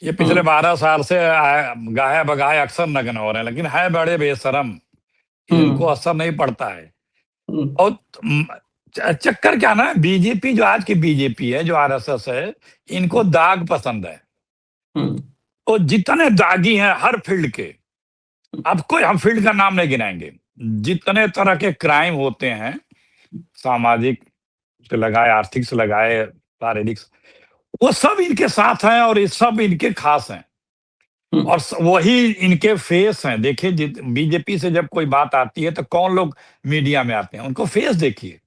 ये पिछले 12 साल से गाहे बगाए अक्सर नग्न हो रहे हैं, लेकिन है बड़े बेशरम, इनको असर नहीं पड़ता है। और चक्कर क्या ना, बीजेपी जो आज की बीजेपी है, जो आरएसएस है, इनको दाग पसंद है। तो जितने दागी हैं हर फील्ड के, अब कोई हम फील्ड का नाम नहीं गिनाएंगे, जितने तरह के क्राइम होते हैं, सामाजिक से लगाए, आर्थिक से लगाए, शारीरिक, वो सब इनके साथ हैं और ये सब इनके खास हैं और वही इनके फेस हैं। देखिए, बीजेपी से जब कोई बात आती है तो कौन लोग मीडिया में आते हैं, उनको फेस देखिए।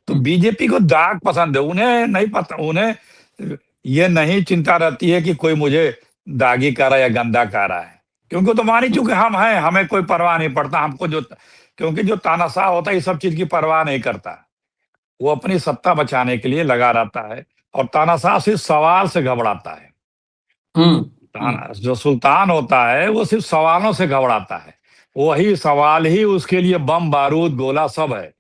तो बीजेपी को दाग पसंद है, उन्हें नहीं पता, उन्हें ये नहीं चिंता रहती है कि कोई मुझे दागी कर रहा है या गंदा कर रहा है, क्योंकि तो मान ही चुके हम हैं, हमें कोई परवाह नहीं पड़ता हमको, जो क्योंकि जो तानाशाह होता है ये सब चीज की परवाह नहीं करता, वो अपनी सत्ता बचाने के लिए लगा रहता है और तानाशाह सिर्फ सवाल से घबराता है। जो सुल्तान होता है वो सिर्फ सवालों से घबराता है, वही सवाल ही उसके लिए बम बारूद गोला सब है,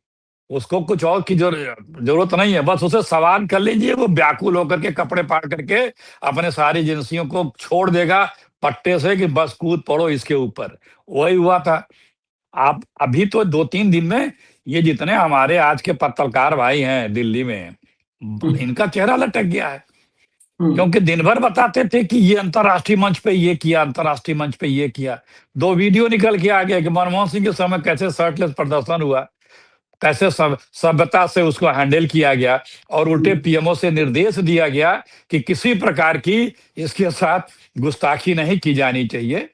उसको कुछ और की जरूरत नहीं है, बस उसे सवाल कर लीजिए, वो व्याकुल होकर के कपड़े फाड़ करके अपने सारी एजेंसियों को छोड़ देगा पट्टे से कि बस कूद पड़ो इसके ऊपर। वही हुआ था। आप अभी तो 2-3 दिन में ये जितने हमारे आज के पत्रकार भाई हैं दिल्ली में, इनका चेहरा लटक गया है, क्योंकि दिन भर बताते थे कि ये अंतर्राष्ट्रीय मंच पे ये किया, अंतर्राष्ट्रीय मंच पे ये किया। 2 वीडियो निकल के आ गया कि मनमोहन सिंह के समय कैसे शर्टलेस प्रदर्शन हुआ, कैसे सभ्यता से उसको हैंडल किया गया और उल्टे पीएमओ से निर्देश दिया गया कि किसी प्रकार की इसके साथ गुस्ताखी नहीं की जानी चाहिए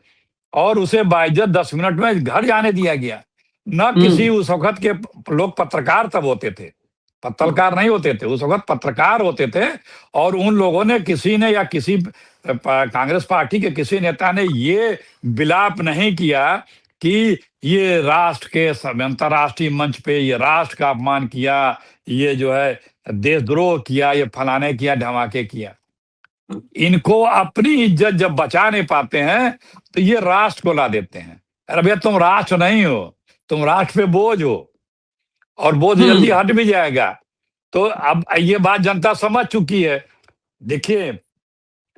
और उसे बाइज्जत 10 मिनट में घर जाने दिया गया। न किसी उस वक्त के लोग पत्रकार तब होते थे, पत्रकार नहीं होते थे, उस वक्त पत्रकार होते थे और उन लोगों ने, किसी ने या किसी कांग्रेस पार्टी के किसी नेता ने ये विलाप नहीं किया कि ये राष्ट्र के अंतर्राष्ट्रीय मंच पे ये राष्ट्र का अपमान किया, ये जो है देशद्रोह किया, ये फलाने किया, ढमाके किया। इनको अपनी इज्जत जब बचा नहीं पाते हैं तो ये राष्ट्र को ला देते हैं। अरे भैया, तुम राष्ट्र नहीं हो, तुम राष्ट्र पे बोझ हो और बोझ जल्दी हट भी जाएगा। तो अब ये बात जनता समझ चुकी है। देखिए,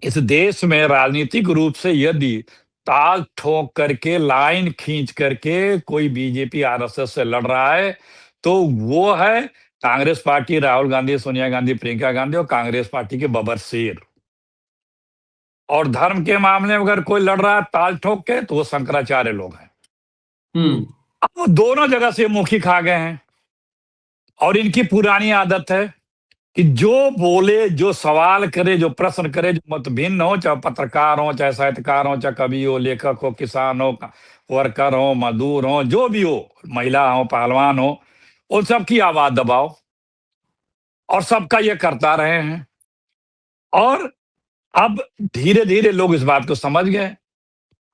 इस देश में राजनीतिक रूप से यदि ताल ठोक करके, लाइन खींच करके कोई बीजेपी आरएसएस से लड़ रहा है तो वो है कांग्रेस पार्टी, राहुल गांधी, सोनिया गांधी, प्रियंका गांधी और कांग्रेस पार्टी के बबरशेर। और धर्म के मामले में अगर कोई लड़ रहा है ताल ठोक के तो वो शंकराचार्य लोग हैं। अब वो दोनों जगह से मुखी खा गए हैं और इनकी पुरानी आदत है कि जो बोले, जो सवाल करे, जो प्रश्न करे, जो मत भिन्न हो, चाहे पत्रकार हो, चाहे साहित्यकार हो, चाहे कवि हो, लेखक हो, किसान हो, वर्कर हो, मजदूर हो, जो भी हो, महिला हो, पहलवान हो, उन सबकी आवाज दबाओ और सबका ये करता रहे हैं। और अब धीरे धीरे लोग इस बात को समझ गए।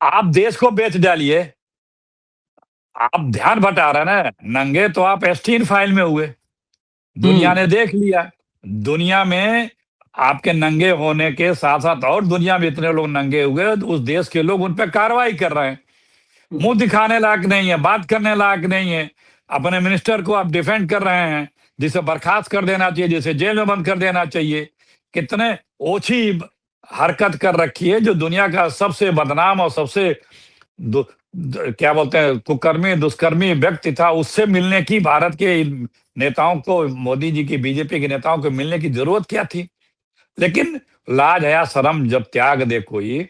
आप देश को बेच डालिए, आप ध्यान बटा रहे ना, नंगे तो आप एस्टीन फाइल में हुए, दुनिया ने देख लिया। दुनिया में आपके नंगे होने के साथ साथ और दुनिया में इतने लोग नंगे हुए, उस देश के लोग उन पे कार्रवाई कर रहे हैं। मुंह दिखाने लायक नहीं है, बात करने लायक नहीं है, अपने मिनिस्टर को आप डिफेंड कर रहे हैं, जिसे बर्खास्त कर देना चाहिए, जिसे जेल में बंद कर देना चाहिए। कितने ओछी हरकत कर रखी है, जो दुनिया का सबसे बदनाम और सबसे क्या बोलते हैं, कुकर्मी, दुष्कर्मी व्यक्ति था, उससे मिलने की भारत के नेताओं को, मोदी जी की बीजेपी के नेताओं को मिलने की जरूरत क्या थी? लेकिन लाज हया शर्म जब त्याग दे कोई,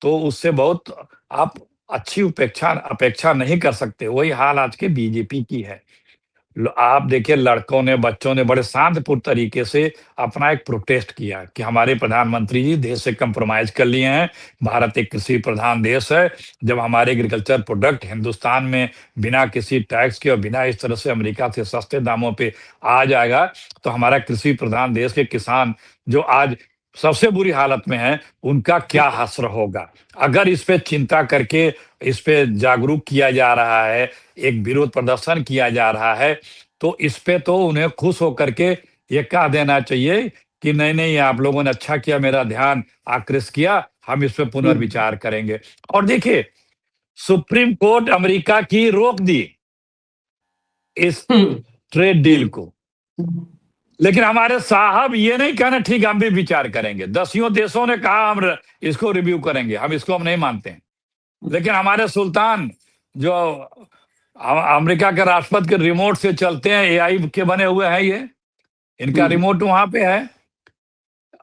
तो उससे बहुत आप अच्छी अपेक्षा नहीं कर सकते। वही हाल आज के बीजेपी की है। आप देखिए, लड़कों ने, बच्चों ने बड़े शांतिपूर्ण तरीके से अपना एक प्रोटेस्ट किया कि हमारे प्रधानमंत्री जी देश से कंप्रोमाइज कर लिए हैं, भारत एक कृषि प्रधान देश है, जब हमारे एग्रीकल्चर प्रोडक्ट हिंदुस्तान में बिना किसी टैक्स के और बिना इस तरह से अमेरिका से सस्ते दामों पे आ जाएगा, तो हमारा कृषि प्रधान देश के किसान जो आज सबसे बुरी हालत में है, उनका क्या हश्र होगा। अगर इस पे चिंता करके, इस पे जागरूक किया जा रहा है, एक विरोध प्रदर्शन किया जा रहा है, तो इस पे तो उन्हें खुश होकर के ये कह देना चाहिए कि नहीं नहीं, आप लोगों ने अच्छा किया, मेरा ध्यान आकृष्ट किया, हम इस पे पुनर्विचार करेंगे। और देखिए, सुप्रीम कोर्ट अमेरिका की रोक दी इस ट्रेड डील को, लेकिन हमारे साहब ये नहीं कहना ठीक हम भी विचार करेंगे। 10 देशों ने कहा हम इसको रिव्यू करेंगे, हम इसको हम नहीं मानते हैं। लेकिन हमारे सुल्तान जो अमेरिका के राष्ट्रपति के रिमोट से चलते हैं, एआई के बने हुए हैं ये, इनका रिमोट वहां पे है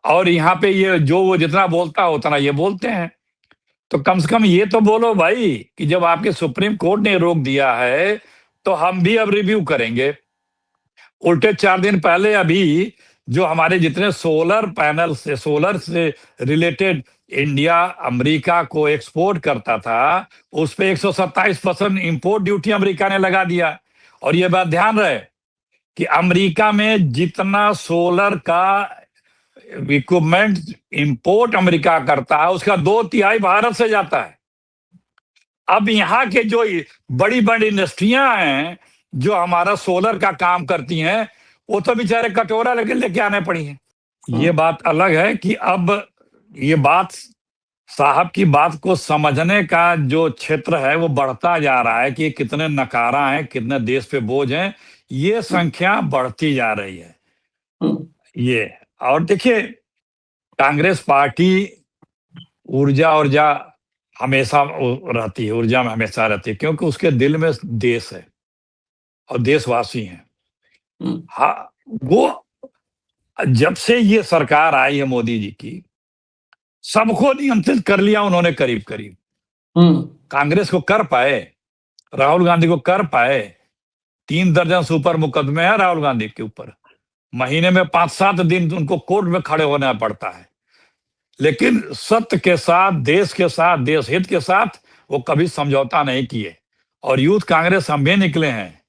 और यहाँ पे ये जो वो जितना बोलता है उतना ये बोलते हैं। तो कम से कम ये तो बोलो भाई कि जब आपके सुप्रीम कोर्ट ने रोक दिया है तो हम भी अब रिव्यू करेंगे। उल्टे 4 दिन पहले अभी जो हमारे जितने सोलर से रिलेटेड इंडिया अमेरिका को एक्सपोर्ट करता था, उस पे 127% इंपोर्ट ड्यूटी अमेरिका ने लगा दिया। और ये बात ध्यान रहे कि अमेरिका में जितना सोलर का इक्विपमेंट इंपोर्ट अमेरिका करता है उसका 2/3 भारत से जाता है। अब यहाँ के जो बड़ी बड़ी इंडस्ट्रियां हैं जो हमारा सोलर का काम करती हैं, वो तो बेचारे कटोरा लेके आने पड़ी हैं। ये बात अलग है कि अब ये बात साहब की बात को समझने का जो क्षेत्र है वो बढ़ता जा रहा है कि कितने नकारा हैं, कितने देश पे बोझ हैं, ये संख्या बढ़ती जा रही है। ये और देखिए कांग्रेस पार्टी ऊर्जा हमेशा रहती है, ऊर्जा में हमेशा रहती है क्योंकि उसके दिल में देश है और देशवासी हैं। हाँ, वो जब से ये सरकार आई है मोदी जी की, सबको नियंत्रित कर लिया उन्होंने करीब करीब। कांग्रेस को कर पाए, राहुल गांधी को कर पाए। 3 दर्जन से ऊपर मुकदमे हैं राहुल गांधी के ऊपर। महीने में 5-7 दिन उनको कोर्ट में खड़े होना पड़ता है। लेकिन सत्य के साथ, देश के साथ, देश हित के साथ वो कभी समझौता नहीं किए। और यूथ कांग्रेस हम भी निकले हैं,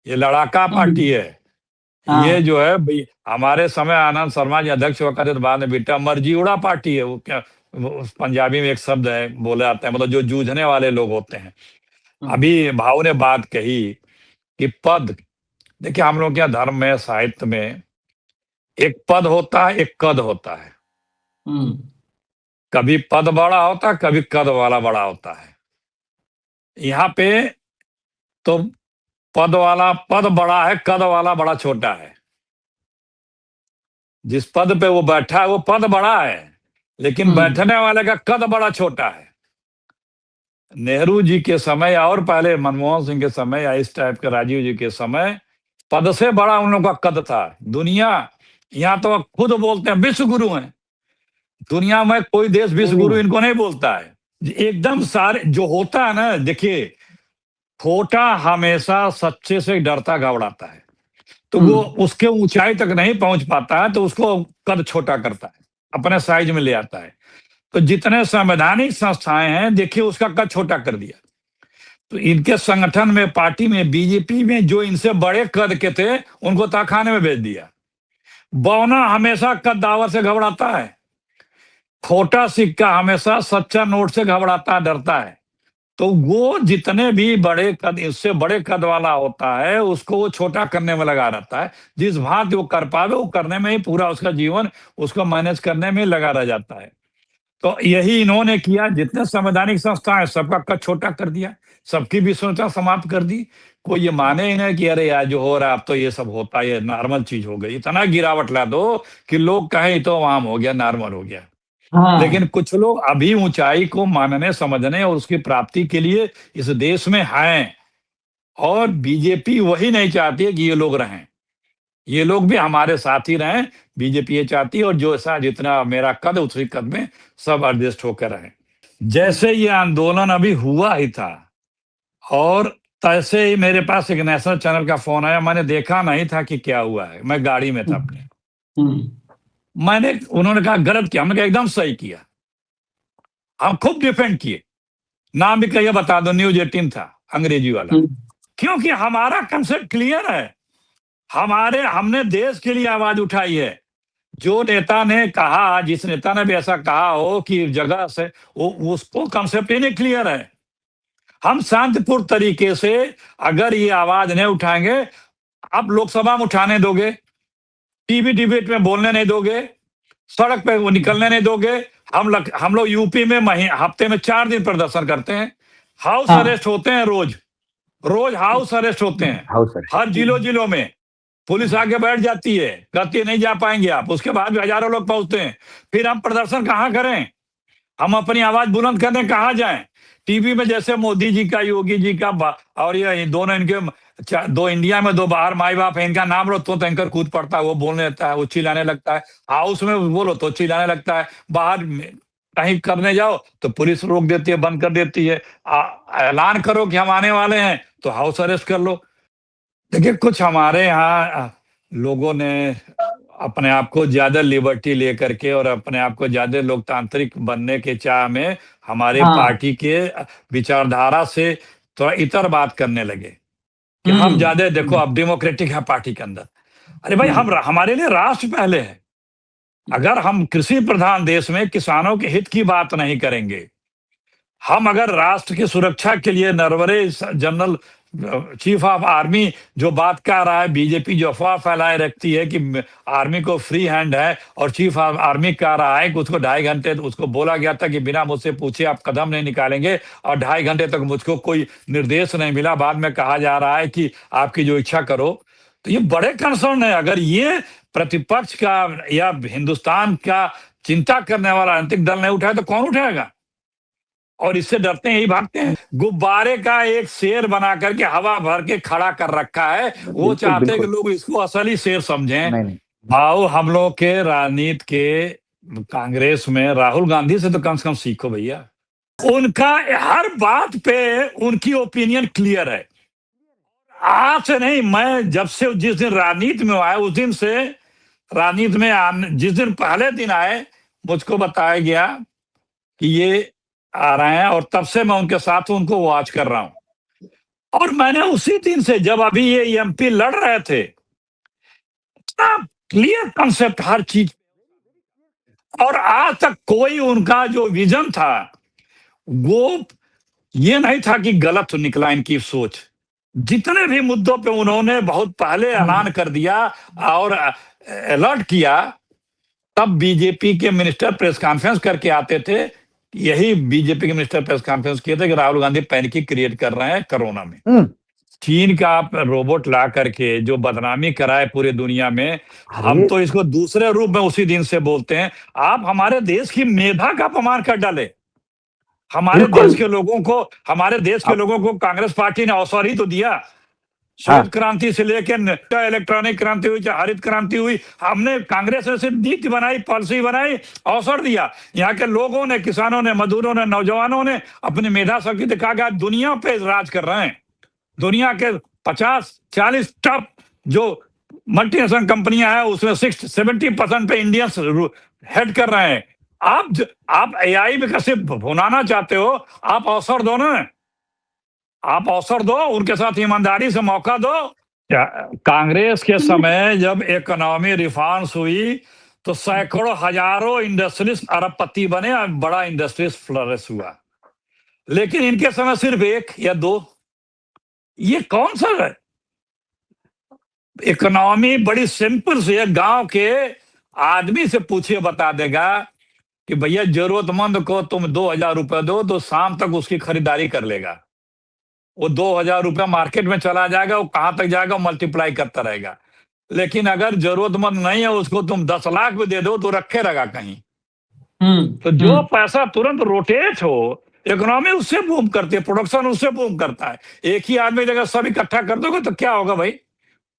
ये लड़ाका पार्टी है। ये जो है भाई हमारे समय आनंद शर्मा जी अध्यक्ष हुआ करते बाद में बेटा मर्जी उड़ा पार्टी है। वो क्या पंजाबी में एक शब्द है बोले जाते हैं, मतलब जो जूझने वाले लोग होते हैं। अभी भाव ने बात कही कि पद, देखिए हम लोग क्या धर्म में, साहित्य में एक पद होता है, एक कद होता है। कभी पद बड़ा होता है, कभी कद वाला बड़ा होता है। यहाँ पे तो पद बड़ा है, कद वाला बड़ा छोटा है। जिस पद पे वो बैठा है वो पद बड़ा है, लेकिन बैठने वाले का कद बड़ा छोटा है। नेहरू जी के समय और पहले मनमोहन सिंह के समय या इस टाइप के राजीव जी के समय पद से बड़ा उन लोगों का कद था। दुनिया यहाँ तो खुद बोलते हैं विश्व गुरु हैं। दुनिया में कोई देश विश्व गुरु इनको नहीं बोलता है। एकदम सारे जो होता है ना, देखिए खोटा हमेशा सच्चे से डरता घबराता है, तो वो उसके ऊंचाई तक नहीं पहुंच पाता है तो उसको कद छोटा करता है, अपने साइज में ले आता है। तो जितने संवैधानिक संस्थाएं हैं देखिए उसका कद छोटा कर दिया। तो इनके संगठन में, पार्टी में, बीजेपी में जो इनसे बड़े कद के थे उनको तहखाने में भेज दिया। बौना हमेशा कद्दावर से घबराता है, खोटा सिक्का हमेशा सच्चा नोट से घबराता, डरता है। तो वो जितने भी बड़े कद, इससे बड़े कद वाला होता है उसको वो छोटा करने में लगा रहता है। जिस भांति वो कर पावे वो करने में ही पूरा उसका जीवन उसको मैनेज करने में लगा रह जाता है। तो यही इन्होंने किया। जितने संवैधानिक संस्था है सबका कद छोटा कर दिया, सबकी विश्वसनीयता समाप्त कर दी। कोई ये माने ही नहीं कि अरे यार जो हो रहा है अब तो ये सब होता है, ये नॉर्मल चीज हो गई। इतना गिरावट ला दो कि लोग कहें तो आम हो गया, नॉर्मल हो गया। लेकिन कुछ लोग अभी ऊंचाई को मानने, समझने और उसकी प्राप्ति के लिए इस देश में हैं। और बीजेपी वही नहीं चाहती है कि ये लोग रहें, ये लोग भी हमारे साथ ही रहें। बीजेपी ये चाहती है और जो ऐसा जितना मेरा कद उसी कद में सब एडजस्ट होकर रहें। जैसे ये आंदोलन अभी हुआ ही था और तैसे ही मेरे पास एक नेशनल चैनल का फोन आया। मैंने देखा नहीं था कि क्या हुआ है, मैं गाड़ी में था अपने। उन्होंने कहा गलत किया, हमने कहा एकदम सही किया। हम खूब डिफेंड किए। नाम भी कहिए बता दो, न्यूज 18 था अंग्रेजी वाला। क्योंकि हमारा कंसेप्ट क्लियर है। हमने देश के लिए आवाज उठाई है। जो नेता ने कहा, जिस नेता ने भी ऐसा कहा हो कि जगह से वो उसको कंसेप्ट ही नहीं क्लियर है। हम शांतिपूर्ण तरीके से अगर ये आवाज नहीं उठाएंगे, आप लोकसभा में उठाने दोगे, टीवी डिबेट में बोलने नहीं दोगे, सड़क पे वो निकलने नहीं दोगे। हम लोग यूपी में हफ्ते में 4 दिन प्रदर्शन करते हैं। हाउस अरेस्ट होते हैं, रोज हाउस अरेस्ट होते हैं, हर जिलों में। पुलिस आके बैठ जाती है, कहती है नहीं जा पाएंगे आप, उसके बाद भी हजारों लोग पहुंचते हैं। फिर हम प्रदर्शन कहाँ करें, हम अपनी आवाज बुलंद करने कहाँ जाएं? टीवी में जैसे मोदी जी का, योगी जी का और ये दोनों इनके दो इंडिया में दो बाहर माई बाप है, इनका नाम लो तो एंकर कूद पड़ता है, वो बोलने लगता है, वो चिल्लाने लगता है। हाउस में बोलो तो चिल्लाने लगता है, बाहर कहीं करने जाओ तो पुलिस रोक देती है, बंद कर देती है। ऐलान करो कि हम आने वाले हैं तो हाउस अरेस्ट कर लो। देखिए कुछ हमारे यहाँ लोगों ने अपने आप को ज्यादा लिबर्टी लेकर के और अपने आप को ज्यादा लोकतांत्रिक बनने के चाह में हमारे पार्टी के विचारधारा से थोड़ा इतर बात करने लगे कि हम ज्यादा देखो अब डेमोक्रेटिक है पार्टी के अंदर। अरे भाई हम हमारे लिए राष्ट्र पहले है। अगर हम कृषि प्रधान देश में किसानों के हित की बात नहीं करेंगे, हम अगर राष्ट्र की सुरक्षा के लिए Narware general chief of army जो बात कर रहा है, बीजेपी जो अफवाह फैलाए रखती है कि आर्मी को फ्री हैंड है और चीफ ऑफ आर्मी कह रहा है कि उसको 2.5 घंटे उसको बोला गया था कि बिना मुझसे पूछे आप कदम नहीं निकालेंगे और 2.5 घंटे तक मुझको कोई निर्देश नहीं मिला, बाद में कहा जा रहा है कि आपकी जो इच्छा करो। तो ये बड़े कंसर्न है। अगर ये प्रतिपक्ष का या हिंदुस्तान का चिंता करने वाला राजनीतिक दल नहीं उठाए तो कौन उठाएगा? और इससे डरते हैं, यही भागते हैं। गुब्बारे का एक शेर बना करके हवा भर के खड़ा कर रखा है, वो चाहते हैं कि लोग इसको असली शेर समझें। भाव हम लोग के राजनीति के कांग्रेस में राहुल गांधी से तो कम से कम सीखो भैया। उनका हर बात पे उनकी ओपिनियन क्लियर है। आज से नहीं, मैं जब से जिस दिन राजनीति में आया उस दिन से राजनीति में जिस दिन पहले दिन आए मुझको बताया गया कि ये आ रहे हैं और तब से मैं उनके साथ उनको वॉच कर रहा हूं। और मैंने उसी दिन से जब अभी ये एमपी लड़ रहे थे, इतना क्लियर कंसेप्ट हर चीज, और आज तक कोई उनका जो विजन था वो ये नहीं था कि गलत निकला इनकी सोच। जितने भी मुद्दों पे उन्होंने बहुत पहले ऐलान कर दिया और अलर्ट किया, तब बीजेपी के मिनिस्टर प्रेस कॉन्फ्रेंस करके आते थे। यही बीजेपी के मिनिस्टर प्रेस कॉन्फ्रेंस किए थे कि राहुल गांधी पैनिक क्रिएट कर रहे हैं कोरोना में। चीन का आप रोबोट ला करके जो बदनामी कराए पूरे दुनिया में, हम तो इसको दूसरे रूप में उसी दिन से बोलते हैं। आप हमारे देश की मेधा का अपमान कर डाले। हमारे देश के लोगों को कांग्रेस पार्टी ने अवसर ही तो दिया। श्वेत क्रांति से लेकर इलेक्ट्रॉनिक क्रांति हुई, चाहे हरित क्रांति हुई, हमने कांग्रेस ने सिर्फ नीति बनाई, पॉलिसी बनाई, अवसर दिया। यहाँ के लोगों ने, किसानों ने, मजदूरों ने, नौजवानों ने अपनी मेधा शक्ति दिखा के दुनिया पे राज कर रहे हैं। दुनिया के 50-40 टॉप जो मल्टीनेशनल कंपनियां हैं उसमें 60-70% पे इंडियंस हेड कर रहे हैं। आप एआई में कैसे भुनाना चाहते हो? आप अवसर दो ना, आप अवसर दो, उनके साथ ईमानदारी से मौका दो। कांग्रेस के समय जब इकोनॉमी रिफॉर्म्स हुई तो सैकड़ों हजारों इंडस्ट्रीज अरबपति बने और बड़ा इंडस्ट्रीज फ्लरिश हुआ। लेकिन इनके समय सिर्फ 1 या 2। ये कौन सा है? इकोनॉमी बड़ी सिंपल सी है। गांव के आदमी से पूछिए, बता देगा कि भैया जरूरतमंद को तुम 2000 रुपए दो तो शाम तक उसकी खरीदारी कर लेगा। वो 2000 रुपया मार्केट में चला जाएगा, वो कहां तक जाएगा, मल्टीप्लाई करता रहेगा। लेकिन अगर जरूरतमंद नहीं है उसको तुम 10 लाख भी दे दो तो रखे रहेगा कहीं। तो जो पैसा तुरंत रोटेट हो, इकोनॉमी उससे बूम करती है, प्रोडक्शन उससे बूम करता है। एक ही आदमी जगह सब इकट्ठा कर दोगे तो क्या होगा भाई?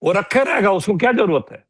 वो रखे रहेगा, उसको क्या जरूरत है?